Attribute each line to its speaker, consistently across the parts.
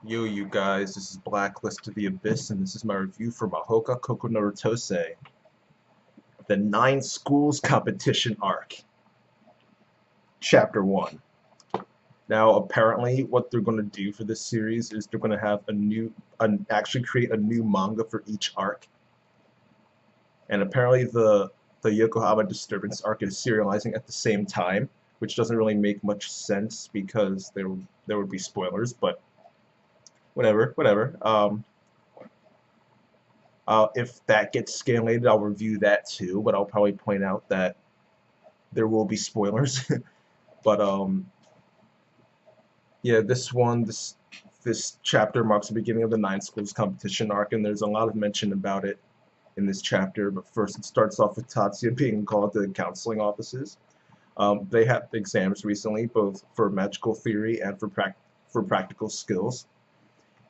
Speaker 1: Yo, you guys, this is Blacklist of the Abyss, and this is my review for Mahouka Koukou no Rettousei, the 9 Schools Competition Arc, Chapter 1. Now, apparently, what they're going to do for this series is they're going to have actually create a new manga for each arc. And apparently, the Yokohama Disturbance arc is serializing at the same time, which doesn't really make much sense because there would be spoilers, but whatever. If that gets scanlated, I'll review that too, but I'll probably point out that there will be spoilers. But yeah, this chapter marks the beginning of the 9 Schools competition arc, and there's a lot of mention about it in this chapter. But first, it starts off with Tatsuya being called to the counseling offices. They had exams recently, both for magical theory and for practical skills,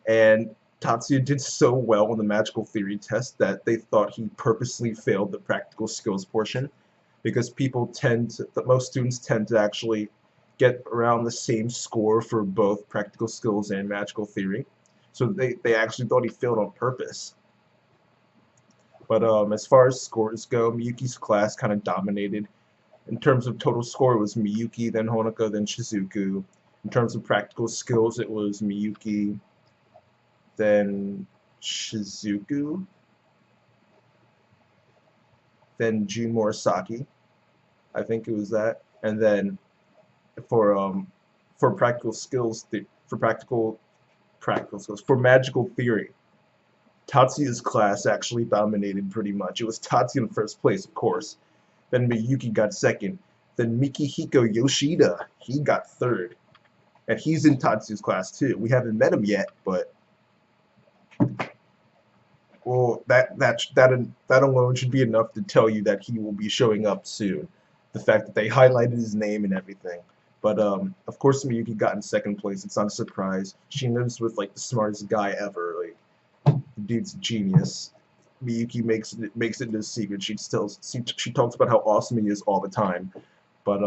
Speaker 1: and Tatsuya did so well on the magical theory test that they thought he purposely failed the practical skills portion, because most students tend to actually get around the same score for both practical skills and magical theory. So they actually thought he failed on purpose. But as far as scores go, Miyuki's class kind of dominated. In terms of total score, it was Miyuki, then Honoka, then Shizuku. In terms of practical skills, it was Miyuki, then Shizuku, then Jun Morisaki. I think it was that. And then for practical skills, for magical theory, Tatsuya's class actually dominated pretty much. It was Tatsuya in first place, of course. Then Miyuki got second. Then Mikihiko Yoshida, he got third. And he's in Tatsuya's class too. We haven't met him yet, but well, that alone should be enough to tell you that he will be showing up soon. The fact that they highlighted his name and everything. But of course, Miyuki got in second place. It's not a surprise. She lives with like the smartest guy ever. Like, the dude's a genius. Miyuki makes it no secret. She talks about how awesome he is all the time. But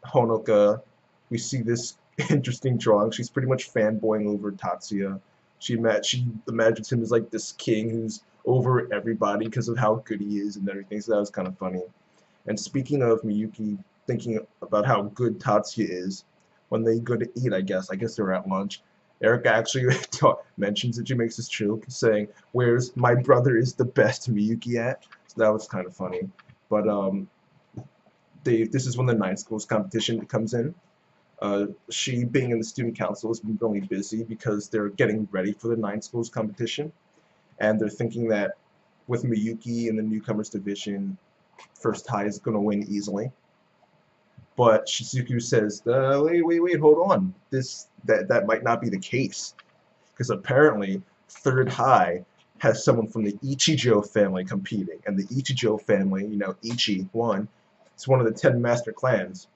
Speaker 1: Honoka, we see this interesting drawing. She's pretty much fanboying over Tatsuya. She imagines him as like this king who's over everybody because of how good he is and everything. So that was kind of funny. And speaking of Miyuki thinking about how good Tatsuya is, when they go to eat, I guess they're at lunch, Erica actually mentions that she makes this joke saying, "Where's my brother is the best Miyuki at?" So that was kind of funny. But this is when the 9 Schools competition comes in. She, being in the student council, has been really busy because they're getting ready for the 9 Schools competition, and they're thinking that with Miyuki in the newcomers division, First High is going to win easily. But Shizuku says, wait, hold on. That might not be the case, because apparently Third High has someone from the Ichijou family competing, and the Ichijou family, Ichi one, it's one of the 10 master clans.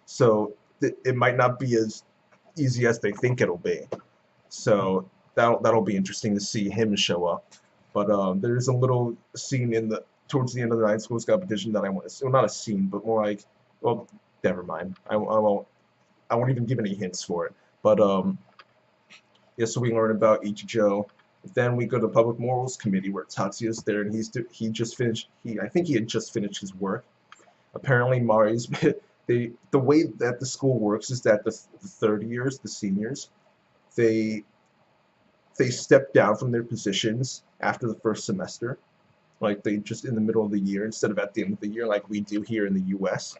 Speaker 1: So it might not be as easy as they think it'll be. So that'll be interesting to see him show up. But there's a little scene towards the end of the 9 Schools competition that I want to see. Well, not a scene, but more like, well, never mind. I won't even give any hints for it. But yeah, so we learn about Ichijou. Then we go to the Public Morals Committee where Tatsuya's there, and he just finished. I think he had just finished his work. Apparently, Mari's the way that the school works is that the third years, the seniors, they step down from their positions after the first semester, like they just in the middle of the year instead of at the end of the year like we do here in the U.S.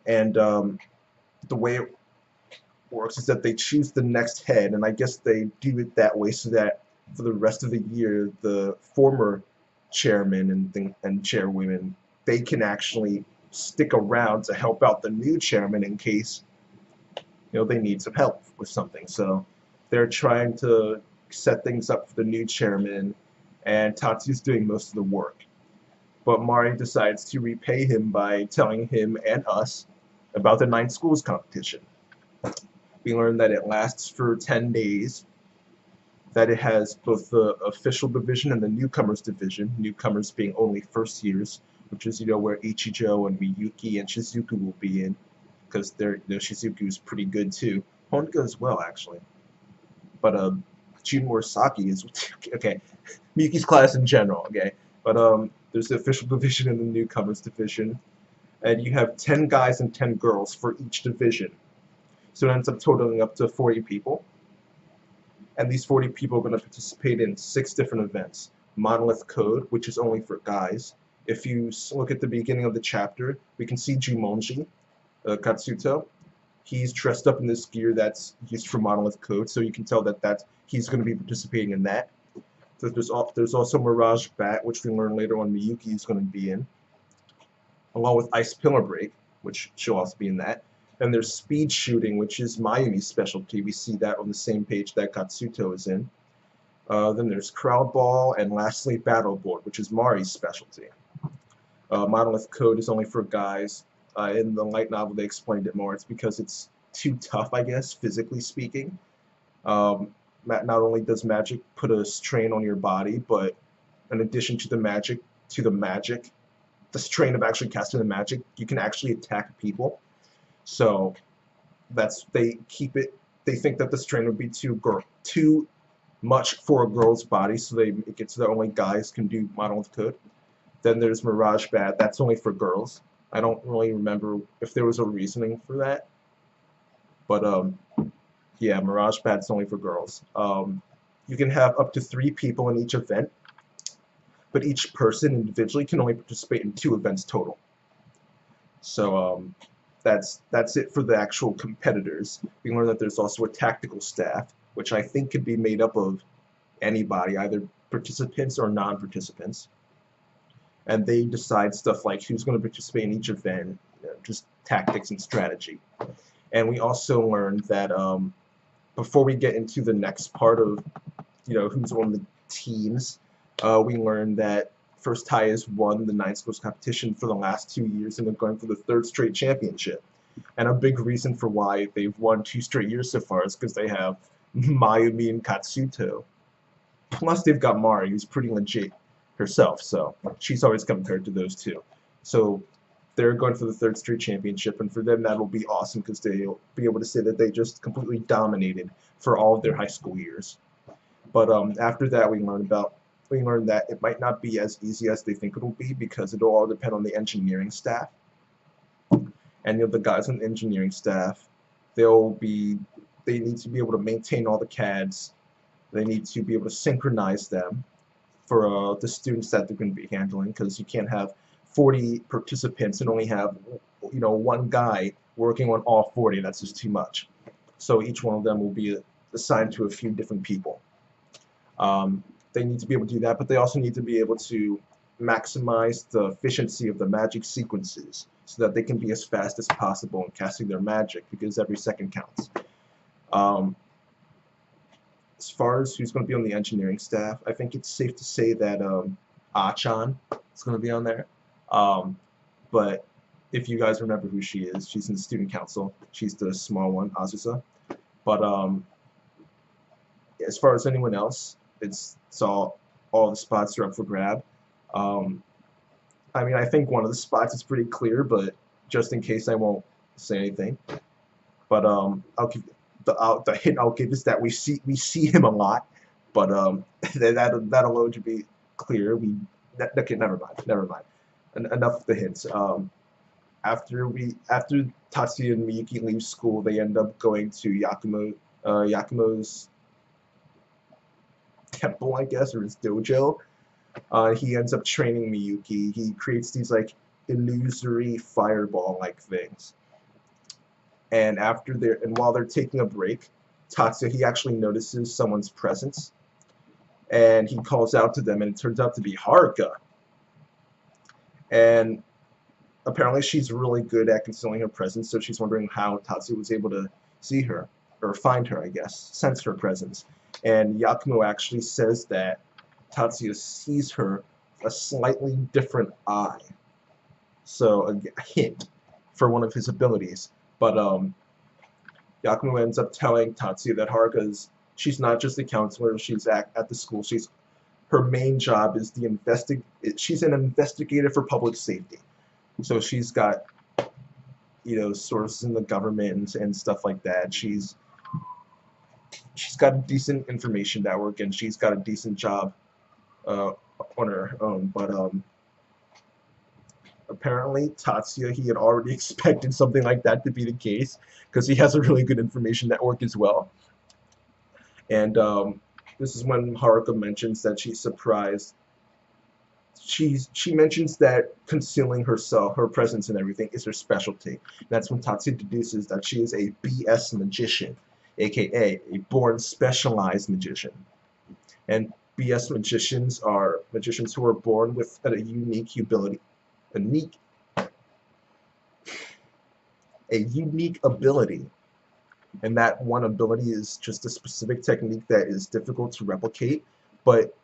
Speaker 1: And the way it works is that they choose the next head, and I guess they do it that way so that for the rest of the year, the former chairmen and chairwomen, they can actually stick around to help out the new chairman in case they need some help with something. So they're trying to set things up for the new chairman, and Tatsuya's doing most of the work. But Mari decides to repay him by telling him and us about the 9 Schools competition. We learn that it lasts for 10 days, that it has both the official division and the newcomers division, newcomers being only first years, which is where Ichijou and Miyuki and Shizuku will be in, because Shizuku is pretty good too. Honka as well, actually. But Jun Morisaki is okay. Miyuki's class in general, okay. But there's the official division and the newcomers division, and you have 10 guys and 10 girls for each division. So it ends up totaling up to 40 people. And these 40 people are going to participate in 6 different events. Monolith Code, which is only for guys. If you look at the beginning of the chapter, we can see Jumonji, Katsuto. He's dressed up in this gear that's used for Monolith Code, so you can tell that he's going to be participating in that. So there's also Mirage Bat, which we learn later on Miyuki is going to be in, along with Ice Pillar Break, which she'll also be in that. Then there's Speed Shooting, which is Mayumi's specialty. We see that on the same page that Katsuto is in. Then there's Crowd Ball, and lastly Battle Board, which is Mari's specialty. Monolith Code is only for guys. In the light novel they explained it more. It's because it's too tough, I guess, physically speaking. Not only does magic put a strain on your body, but in addition to the strain of actually casting the magic, you can actually attack people. So they think that the strain would be too much for a girl's body, so they make it so that only guys can do Monolith Code. Then there's Mirage Bat, that's only for girls. I don't really remember if there was a reasoning for that, but yeah, Mirage Bat's only for girls. You can have up to 3 people in each event, but each person individually can only participate in 2 events total. So that's it for the actual competitors. We learn that there's also a tactical staff, which I think could be made up of anybody, either participants or non-participants. And they decide stuff like who's going to participate in each event, just tactics and strategy. And we also learned that before we get into the next part of who's on the teams, we learned that First High has won the 9 schools competition for the last 2 years and they're going for the 3rd straight championship. And a big reason for why they've won 2 straight years so far is because they have Mayumi and Katsuto. Plus they've got Mari, who's pretty legit herself, so she's always compared to those 2. So they're going for the 3rd straight championship, and for them that'll be awesome because they'll be able to say that they just completely dominated for all of their high school years. But after that we learned that it might not be as easy as they think it'll be because it'll all depend on the engineering staff. And the guys on the engineering staff, they need to be able to maintain all the CADs. They need to be able to synchronize them for the students that they're going to be handling, because you can't have 40 participants and only have one guy working on all 40. That's just too much. So each one of them will be assigned to a few different people. They need to be able to do that, but they also need to be able to maximize the efficiency of the magic sequences so that they can be as fast as possible in casting their magic, because every second counts. As far as who's going to be on the engineering staff, I think it's safe to say that Ah-chan is going to be on there. But if you guys remember who she is, she's in the student council. She's the small one, Azusa. But as far as anyone else, it's all the spots are up for grab. I mean, I think one of the spots is pretty clear, but just in case I won't say anything. But I'll give the hint I'll give is that we see him a lot, but that alone to be clear. Okay, never mind. Enough of the hints. After Tatsuya and Miyuki leave school, they end up going to Yakumo's temple, I guess, or his dojo. He ends up training Miyuki. He creates these like illusory fireball-like things. And while they're taking a break, Tatsuya, he actually notices someone's presence, and he calls out to them, and it turns out to be Haruka. And apparently she's really good at concealing her presence, so she's wondering how Tatsuya was able to see her, or find her, I guess, sense her presence. And Yakumo actually says that Tatsuya sees her with a slightly different eye. So a hint for one of his abilities. But Yakumo ends up telling Tatsuya that she's not just a counselor, she's at the school. Her main job is she's an investigator for public safety. So she's got sources in the government and stuff like that. She's she's got a decent information network, and she's got a decent job uh, on her own. But apparently, Tatsuya, he had already expected something like that to be the case because he has a really good information network as well. And this is when Haruka mentions that she's surprised. She mentions that concealing herself, her presence and everything is her specialty. That's when Tatsuya deduces that she is a BS magician, aka a born specialized magician. And BS magicians are magicians who are born with a unique ability, unique, a unique ability, and that one ability is just a specific technique that is difficult to replicate, but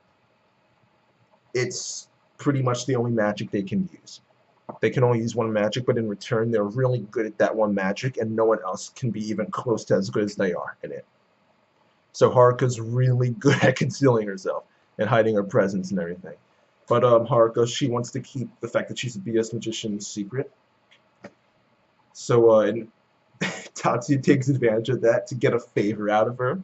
Speaker 1: it's pretty much the only magic they can use. They can only use one magic, but in return, they're really good at that one magic, and no one else can be even close to as good as they are in it. So Haruka's really good at concealing herself and hiding her presence and everything. But Haruka, she wants to keep the fact that she's a BS magician secret. So and Tatsuya takes advantage of that to get a favor out of her.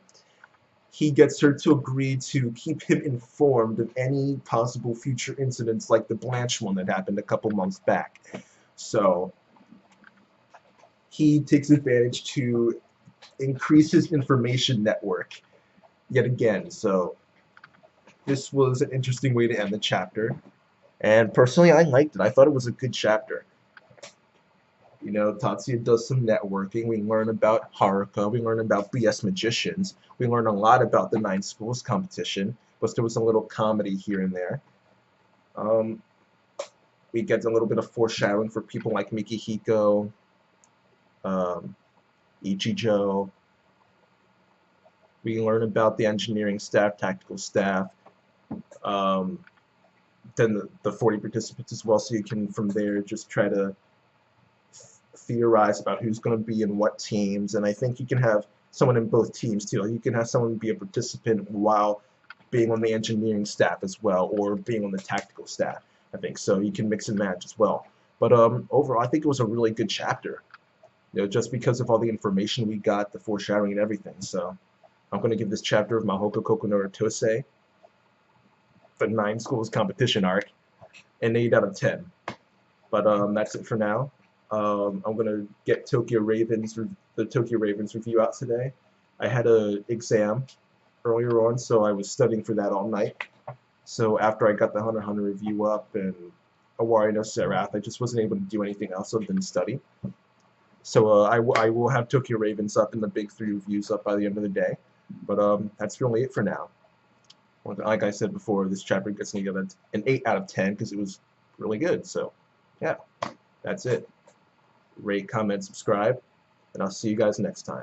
Speaker 1: He gets her to agree to keep him informed of any possible future incidents like the Blanche one that happened a couple months back. So he takes advantage to increase his information network yet again. So this was an interesting way to end the chapter. And personally, I liked it. I thought it was a good chapter. You know, Tatsuya does some networking. We learn about Haruka. We learn about BS magicians. We learn a lot about the 9 schools competition. Plus, there was a little comedy here and there. We get a little bit of foreshadowing for people like Mikihiko, Ichijou. We learn about the engineering staff, tactical staff. Then the 40 participants as well, so you can from there just try to theorize about who's going to be in what teams, and I think you can have someone in both teams too. You can have someone be a participant while being on the engineering staff as well, or being on the tactical staff. I think so. You can mix and match as well. But overall, I think it was a really good chapter. You know, just because of all the information we got, the foreshadowing and everything. So I'm going to give this chapter of Mahouka Koukou no Rettousei, the 9 schools competition arc, an 8 out of 10. But that's it for now. I'm gonna get the Tokyo Ravens review out today. I had an exam earlier on, so I was studying for that all night. So after I got the Hunter x Hunter review up and Awari no Serath, I just wasn't able to do anything else other than study. So I will have Tokyo Ravens up and the big 3 reviews up by the end of the day. But that's really it for now. Like I said before, this chapter gets an 8 out of 10 because it was really good. So yeah, that's it. Rate, comment, subscribe, and I'll see you guys next time.